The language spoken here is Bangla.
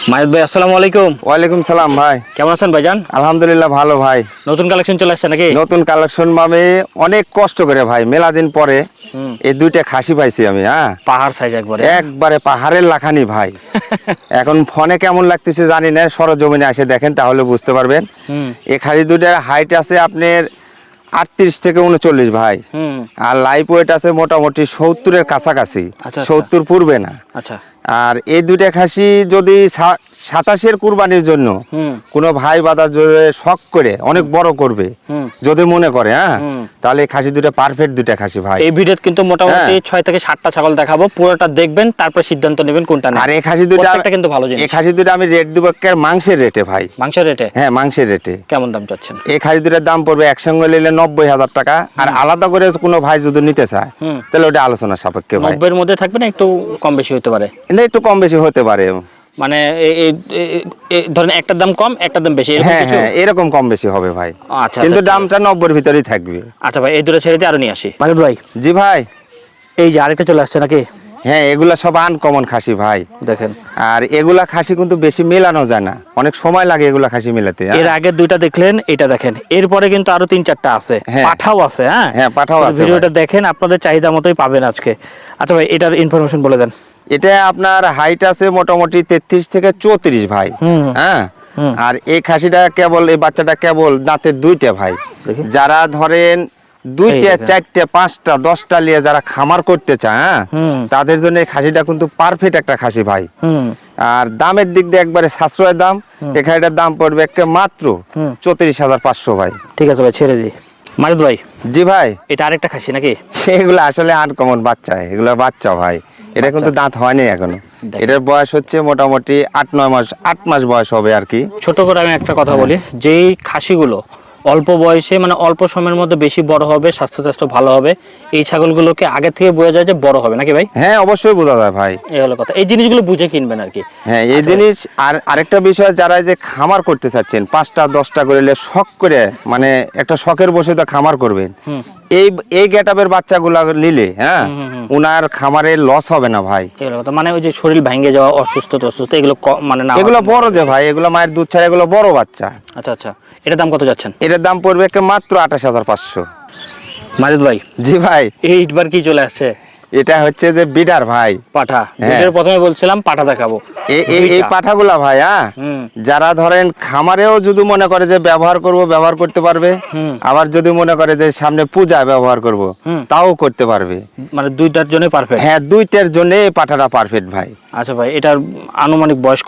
মাহিদ ভাই আসসালামু আলাইকুম। ওয়ালাইকুম সালাম ভাই, কেমন আছেন ভাইজান? আলহামদুলিল্লাহ ভালো ভাই। নতুন কালেকশন চলে আসছে নাকি? নতুন কালেকশন মানে অনেক কষ্ট করে ভাই, মেলা দিন পরে এই দুইটা খাসি পাইছি আমি। হ্যাঁ, পাহাড় সাইজ একবারে। একবারে পাহাড়ের লাখানি ভাই। এখন ফোনে কেমন লাগতেছে জানি না, সরজমিনে এসে দেখেন তাহলে বুঝতে পারবেন। এই খাসি দুইটার হাইট আছে আপনার 38 থেকে 39 ভাই, আর লাইফ ওয়েট আছে মোটামুটি 70-এর কাছাকাছি, 70 পূর্বে না। আচ্ছা, আর এই দুইটা খাসি যদি 27-এর কুরবানির জন্য কোনো ভাই বাদা যদি শখ করে অনেক বড় করবে যদি মনে করে, হ্যাঁ, তাহলে এই খাসি দুইটা পারফেক্ট দুইটা খাসি ভাই। এই ভিডিওতে কিন্তু মোটামুটি 6 থেকে 7টা ছাগল দেখাবো, পুরোটা দেখবেন তারপর সিদ্ধান্ত নেবেন কোনটা নেবেন। আর এই খাসি দুইটা কিন্তু ভালো জিনিস। এই খাসি দুইটা আমি রেট দিব মাংসের রেটে ভাই। মাংসের রেটে? হ্যাঁ, মাংসের রেটে। কেমন দাম চাচ্ছেন? এই খাসি দুইটার দাম পড়বে একসঙ্গে নিলে 90,000 টাকা, আর আলাদা করে কোনো ভাই যদি নিতে চায় তাহলে ওটা আলোচনা সাপেক্ষে ভাই। 90-এর মধ্যে থাকবে না, একটু কম বেশি হতে পারে? না, একটু কম বেশি হতে পারে, মানে ধরেন একটার দাম কম একটার দাম বেশি, হ্যাঁ হ্যাঁ, এরকম কম বেশি হবে ভাই। আচ্ছা, কিন্তু দামটা 90-এর ভিতরেই থাকবে। আচ্ছা ভাই, এই দুটো ছেড়ে দিয়ে আরো নিয়ে আসি। মাহিদ ভাই, জি ভাই, এই যে আরেকটা চলে আসছে নাকি? হ্যাঁ, এগুলা সব আনকমন খাসি ভাই, দেখেন। আর এগুলা খাসি কিন্তু বেশি মেলানো যায় না, অনেক সময় লাগে এগুলা খাসি মেলাতে। এর আগের দুইটা দেখলেন, এটা দেখেন, এরপরে কিন্তু আরো 3-4টা আছে, পাঠাও আছে। হ্যাঁ হ্যাঁ, পাঠাও আছে। ভিডিওটা দেখেন, আপনাদের চাহিদা মতোই পাবেন আজকে। আচ্ছা ভাই, এটার ইনফরমেশন বলে দেন। এটা আপনার হাইট আছে মোটামুটি 33 থেকে 34 ভাই। হ্যাঁ, আর এই খাসিটা কেবল, এই বাচ্চাটা কেবল দাঁতের দুইটা ভাই। যারা ধরেন 2টা 4টা 5টা 10টা নিয়ে যারা খামার করতে চায়, হ্যাঁ, তাদের জন্য এই খাসিটা কিন্তু পারফেক্ট একটা খাসি ভাই। আর দামের দিক দিয়ে একবারে সাশ্রয় দাম। এই খাসিটার দাম পড়বে মাত্র 34,500 ভাই। ঠিক আছে ভাই, ছেড়ে দিই। মাহিদ ভাই, জি ভাই, এটা আরেকটা খাসি নাকি? এগুলো আসলে আনকমন বাচ্চা, এগুলো বাচ্চা ভাই, এটা কিন্তু দাঁত হয়নি এখনো। এটার বয়স হচ্ছে মোটামুটি 8 মাস বয়স হবে আর কি। ছোট করে আমি একটা কথা বলি, যেই খাসিগুলো অল্প বয়সে মানে অল্প সময়ের মধ্যে বেশি বড় হবে, স্বাস্থ্য ভালো হবে, এই ছাগলগুলোকে আগে থেকে বোঝা যায় যে বড় হবে নাকি ভাই? হ্যাঁ, অবশ্যই বোঝা যায় ভাই। এই হলো কথা, এই জিনিসগুলো বুঝে কিনবেন আর কি। হ্যাঁ, এই জিনিস। আর আরেকটা বিষয়, যারা যে খামার করতে চাচ্ছেন 5টা 10টা করে শখ করে, মানে একটা শখের বসে তো খামার করবেন, এই গেটআপের বাচ্চাগুলা নিলে, হ্যাঁ, উনার খামারে লস হবে না ভাই। মানে ওই যে শরীর ভেঙে যাওয়া, অসুস্থ এগুলো মানে না, এগুলো বড় যে ভাই, এগুলো মায়ের দুধ ছাড়া, এগুলো বড় বাচ্চা। আচ্ছা আচ্ছা, এটার দাম কত যাচ্ছেন? এটার দাম পড়বে মাত্র 28,500। মাহিদ ভাই, জি ভাই, এইবার কি চলে আসছে? এটা হচ্ছে যে বিডার ভাই, পাঠা। ভিডিওর প্রথমে বলছিলাম পাঠা দেখাবো। এই পাঠাগুলা ভাই, হ্যাঁ, যারা ধরেন খামারেও যদি মনে করে যে ব্যবহার করতে পারবে, আবার যদি মনে করে যে সামনে পূজা ব্যবহার করব, তাও করতে পারবে। মানে দুইটার জন্য পারফেক্ট? হ্যাঁ, দুইটার জন্য এই পাঠাটা পারফেক্ট ভাই। আচ্ছা ভাই, এটার আনুমানিক বয়স